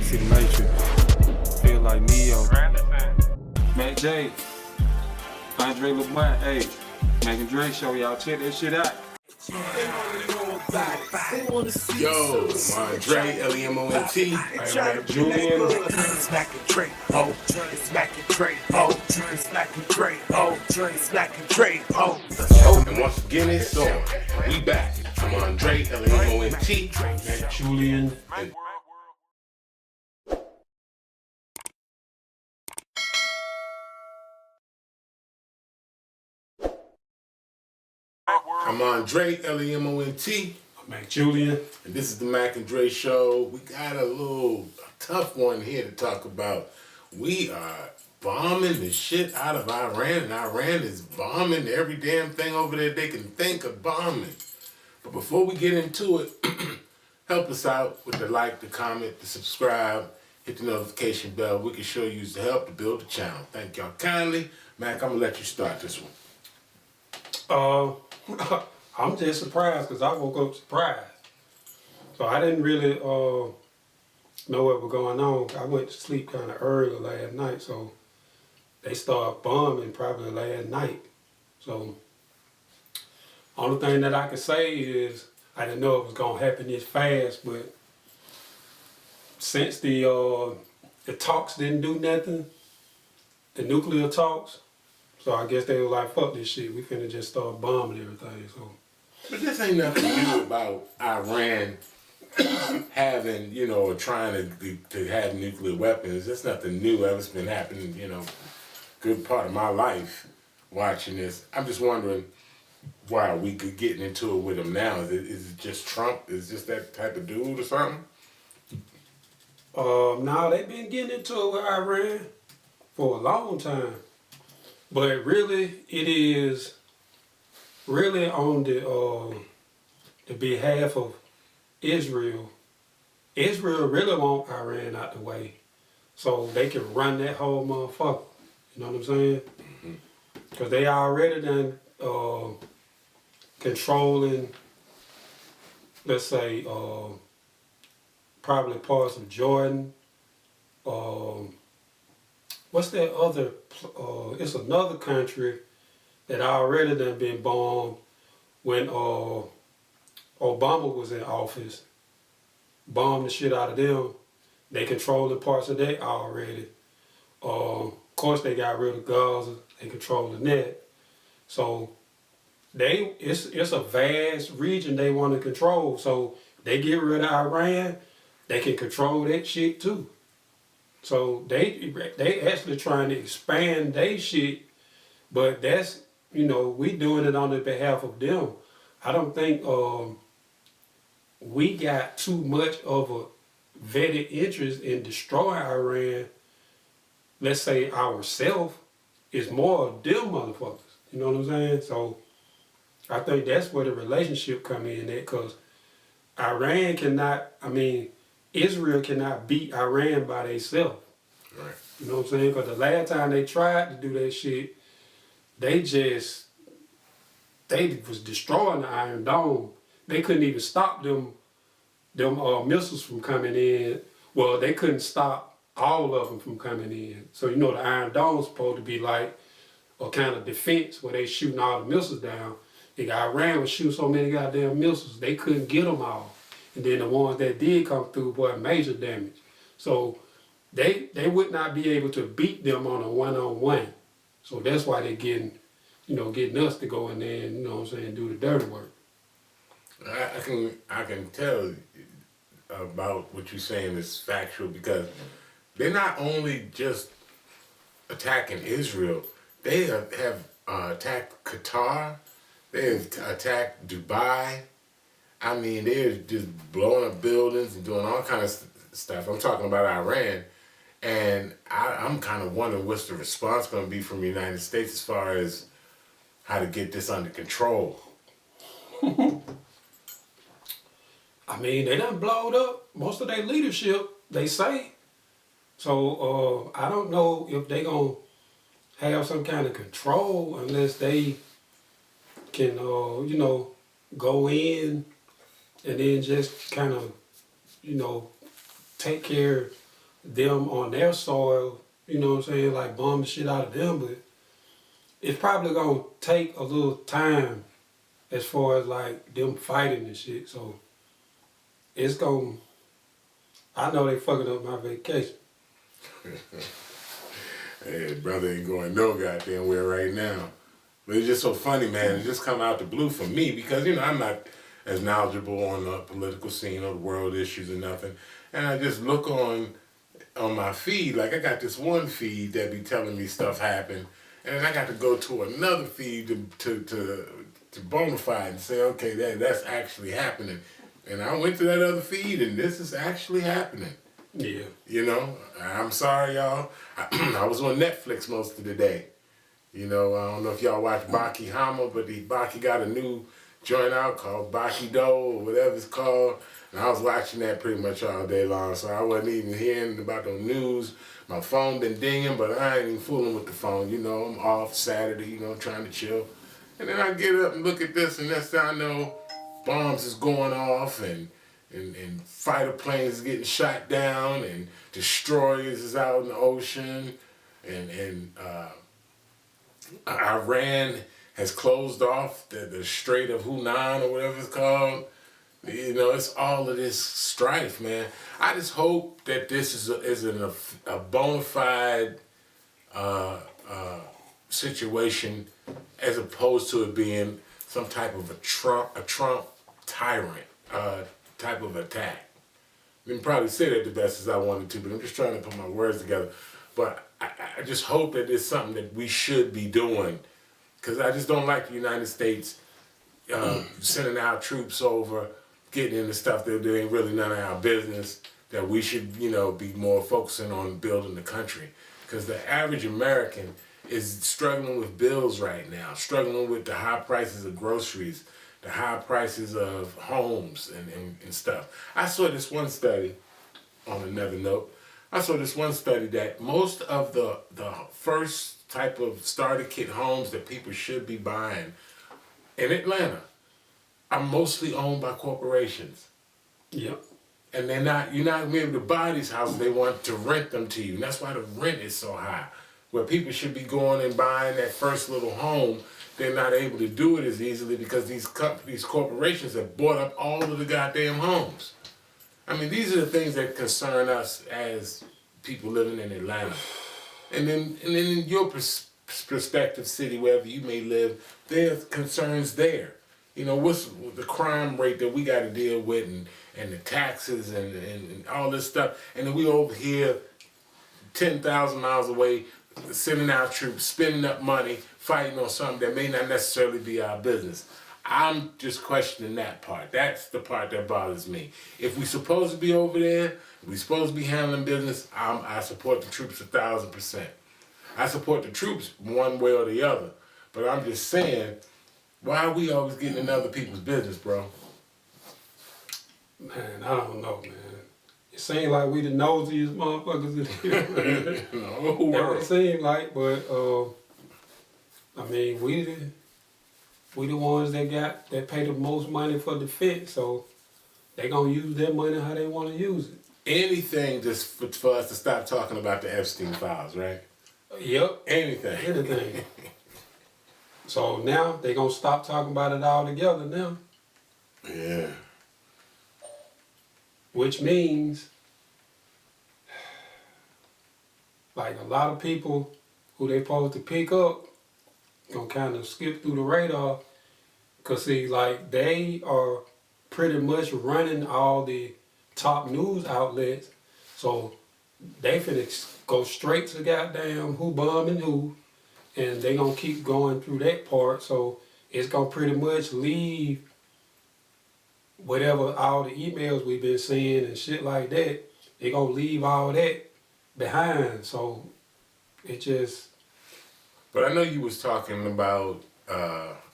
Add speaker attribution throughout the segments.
Speaker 1: See the Matrix. Feel like Neo. Mac J. Andre LeBlanc. Hey. Mac and Dre show y'all. Check that shit out.
Speaker 2: Yo, Andre, L-E-M-O-N-T. I'm Julian.
Speaker 3: Smacking Dre, oh, smacking Dre, oh, smacking Dre, oh, smacking Dre, oh.
Speaker 2: And once again, it's on. We back. I'm Andre, L-E-M-O-N-T.
Speaker 1: Mac Julian.
Speaker 2: And I'm Andre, L-E-M-O-N-T.
Speaker 1: Mac Julian.
Speaker 2: And this is the Mac and Dre Show. We got a tough one here to talk about. We are bombing the shit out of Iran, and Iran is bombing every damn thing over there they can think of bombing. But before we get into it, help us out with the like, the comment, the subscribe, hit the notification bell. We can sure use the help to build the channel. Thank y'all kindly. Mac, I'm gonna let you start this one.
Speaker 1: I'm just surprised because I woke up surprised. So I didn't really know what was going on. I went to sleep kind of early last night, so they started bombing probably last night. So only thing that I could say is I didn't know it was gonna happen this fast, but since the talks didn't do nothing, the nuclear talks, so I guess they were like, fuck this shit, we finna just start bombing everything. So.
Speaker 2: But this ain't nothing new about Iran having, or trying to have nuclear weapons. That's nothing new. That's been happening, good part of my life watching this. I'm just wondering why are we getting into it with them now? Is it just Trump? Is just that type of dude or something?
Speaker 1: No, they've been getting into it with Iran for a long time. But really, it is really on the behalf of Israel. Israel really want Iran out the way so they can run that whole motherfucker. You know what I'm saying? Because they already done controlling, let's say, probably parts of Jordan. What's that other, it's another country that already done been bombed when Obama was in office. Bombed the shit out of them. They controlling parts of that already. Of course they got rid of Gaza. They controlling that. So it's a vast region they want to control. So they get rid of Iran, they can control that shit too. So they actually trying to expand their shit, but that's, we doing it on the behalf of them. I don't think we got too much of a vetted interest in destroying Iran. Let's say ourselves. It's more of them motherfuckers. You know what I'm saying? So I think that's where the relationship come in at, because Israel cannot beat Iran by themselves.
Speaker 2: Right.
Speaker 1: You know what I'm saying? Because the last time they tried to do that shit, they was destroying the Iron Dome. They couldn't even stop them missiles from coming in. Well, they couldn't stop all of them from coming in. So the Iron Dome's supposed to be like a kind of defense where they shooting all the missiles down. Iran was shooting so many goddamn missiles, they couldn't get them all. And then the ones that did come through, boy, major damage. So they would not be able to beat them on a one-on-one. So that's why they're getting us to go in there and, do the dirty work.
Speaker 2: I can tell about what you're saying is factual, because they're not only just attacking Israel, they have attacked Qatar, they have attacked Dubai. I mean, they're just blowing up buildings and doing all kinds of stuff. I'm talking about Iran, and I'm kind of wondering what's the response going to be from the United States as far as how to get this under control.
Speaker 1: They done blowed up most of their leadership, they say. So I don't know if they gonna have some kind of control unless they can, go in and then just kind of, take care them on their soil, you know what I'm saying, like bomb the shit out of them, but it's probably gonna take a little time as far as like them fighting and shit. So it's gonna, I know they fucking up my vacation.
Speaker 2: Hey, brother ain't going no goddamn where right now. But it's just so funny, man. It just come out the blue for me because, I'm not as knowledgeable on the political scene or the world issues or nothing. And I just look on my feed, like I got this one feed that be telling me stuff happen. And then I got to go to another feed to bona fide and say, okay, that's actually happening. And I went to that other feed and this is actually happening.
Speaker 1: Yeah.
Speaker 2: I'm sorry, y'all. I was on Netflix most of the day. I don't know if y'all watch Baki Hama, but Baki got a new joint out called Baki Do or whatever it's called. And I was watching that pretty much all day long, so I wasn't even hearing about the news. My phone been dinging, but I ain't even fooling with the phone. I'm off Saturday, trying to chill. And then I get up and look at this, and next thing I know, bombs is going off, and fighter planes is getting shot down, and destroyers is out in the ocean, and Iran has closed off the Strait of Hunan or whatever it's called. It's all of this strife, man. I just hope that this is a bona fide situation as opposed to it being some type of a Trump tyrant type of attack. I didn't probably say that the best as I wanted to, but I'm just trying to put my words together. But I just hope that it's something that we should be doing, because I just don't like the United States sending our troops over, getting into stuff that ain't really none of our business, that we should, be more focusing on building the country. Because the average American is struggling with bills right now, struggling with the high prices of groceries, the high prices of homes and stuff. I saw this one study, on another note, that most of the first type of starter kit homes that people should be buying in Atlanta are mostly owned by corporations.
Speaker 1: Yep.
Speaker 2: And you're not gonna be able to buy these houses, they want to rent them to you. And that's why the rent is so high. Where people should be going and buying that first little home, they're not able to do it as easily because these corporations have bought up all of the goddamn homes. I mean, these are the things that concern us as people living in Atlanta. And then in your prospective city, wherever you may live, there's concerns there. What's the crime rate that we got to deal with, and the taxes and all this stuff. And then we over here 10,000 miles away, sending our troops, spending up money, fighting on something that may not necessarily be our business. I'm just questioning that part. That's the part that bothers me. If we're supposed to be over there, we're supposed to be handling business, I support the troops 1,000%. I support the troops one way or the other. But I'm just saying, why are we always getting in other people's business, bro?
Speaker 1: Man, I don't know, man. It seems like we the nosiest motherfuckers in here, man.
Speaker 2: No, who
Speaker 1: That's what
Speaker 2: world?
Speaker 1: it seems like, but I mean, we the ones that pay the most money for defense, so they gonna use their money how they want to use it.
Speaker 2: Anything just for us to stop talking about the Epstein files, right?
Speaker 1: Yep.
Speaker 2: Anything.
Speaker 1: Anything. So now they gonna stop talking about it altogether now.
Speaker 2: Yeah.
Speaker 1: Which means, like, a lot of people who they supposed to pick up gonna kind of skip through the radar, cause see, like, they are pretty much running all the top news outlets, so they finna go straight to goddamn who bombing who, and they gonna keep going through that part, so it's gonna pretty much leave whatever, all the emails we've been seeing and shit like that, they gonna leave all that behind. So it just.
Speaker 2: But I know you was talking about,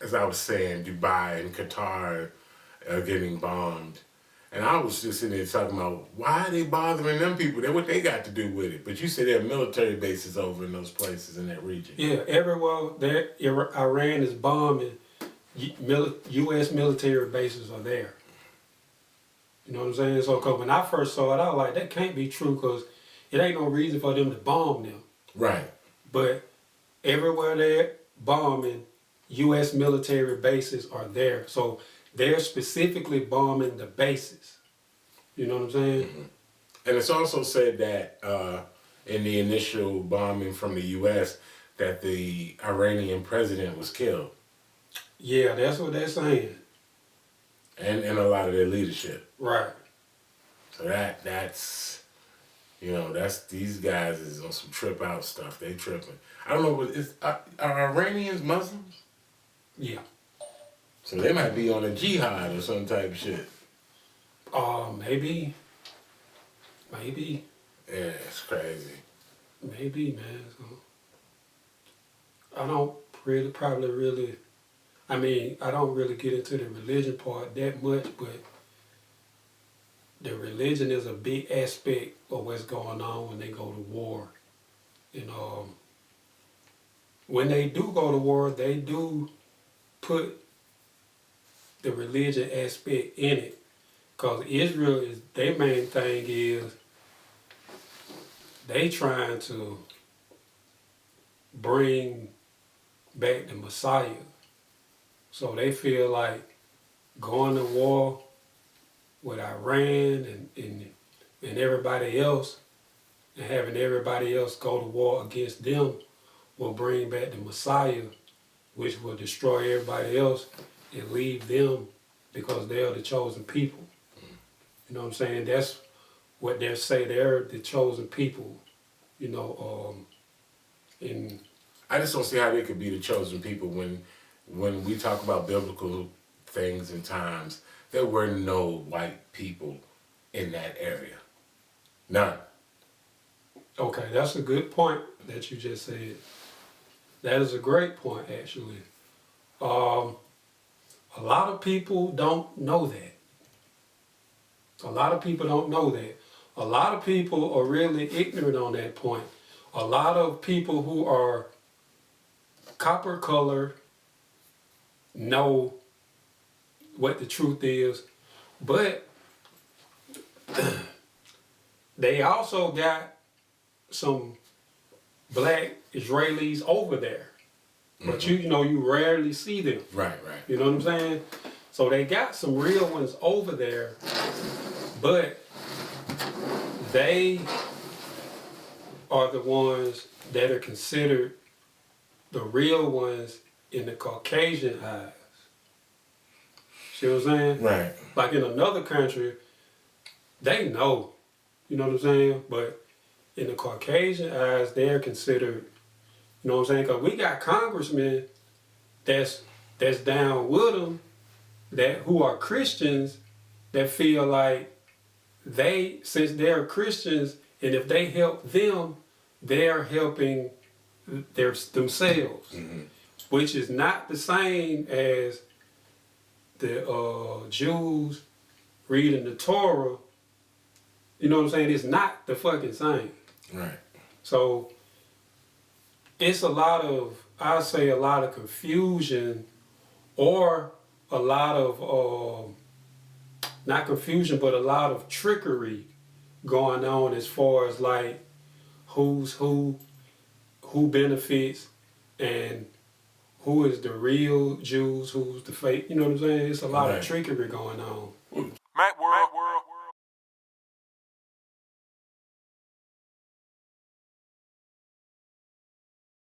Speaker 2: as I was saying, Dubai and Qatar getting bombed. And I was just sitting there talking about, why are they bothering them people? What they got to do with it? But you said there are military bases over in those places in that region.
Speaker 1: Yeah, everywhere that Iran is bombing, U.S. military bases are there. You know what I'm saying? So 'cause when I first saw it, I was like, that can't be true, because it ain't no reason for them to bomb them.
Speaker 2: Right.
Speaker 1: But everywhere they're bombing, U.S. military bases are there. So they're specifically bombing the bases. You know what I'm saying?
Speaker 2: Mm-hmm. And it's also said that in the initial bombing from the U.S. that the Iranian president was killed.
Speaker 1: Yeah, that's what they're saying.
Speaker 2: And a lot of their leadership.
Speaker 1: Right.
Speaker 2: So that's, you know, that's, these guys is on some trip out stuff. They tripping. I don't know, what is, are Iranians Muslims?
Speaker 1: Yeah.
Speaker 2: So they might be on a jihad or some type of shit.
Speaker 1: Maybe. Maybe.
Speaker 2: Yeah, it's crazy.
Speaker 1: Maybe, man. So, I don't really, I mean, I don't really get into the religion part that much, but the religion is a big aspect of what's going on when they go to war. And when they do go to war, they do put the religion aspect in it. Because Israel, is their main thing is they trying to bring back the Messiah. So they feel like going to war with Iran and everybody else and having everybody else go to war against them will bring back the Messiah, which will destroy everybody else and leave them because they are the chosen people. You know what I'm saying? That's what they say. They're the chosen people, you know. And
Speaker 2: I just don't see how they could be the chosen people when we talk about biblical things and times. There were no white people in that area. None.
Speaker 1: okay, that's a good point that you just said. That is a great point, actually. A lot of people don't know that. A lot of people don't know that. A lot of people are really ignorant on that point. A lot of people who are copper colored know what the truth is, but they also got some black Israelis over there. But you know, you rarely see them.
Speaker 2: Right.
Speaker 1: You know what I'm saying? So they got some real ones over there, but they are the ones that are considered the real ones in the Caucasian eyes. See what I'm saying?
Speaker 2: Right.
Speaker 1: Like in another country, they know, you know what I'm saying? But in the Caucasian eyes, they're considered, you know what I'm saying? Because we got congressmen that's down with them, who are Christians, that feel like since they're Christians, and if they help them, they're helping themselves, which is not the same as the Jews reading the Torah. You know what I'm saying? It's not the fucking same.
Speaker 2: Right.
Speaker 1: So it's a lot of confusion, or a lot of, not confusion, but a lot of trickery going on as far as like who's who benefits, and who is the real Jews, who's the fake. You know what I'm saying? It's a lot of trickery going on.
Speaker 3: Mac World.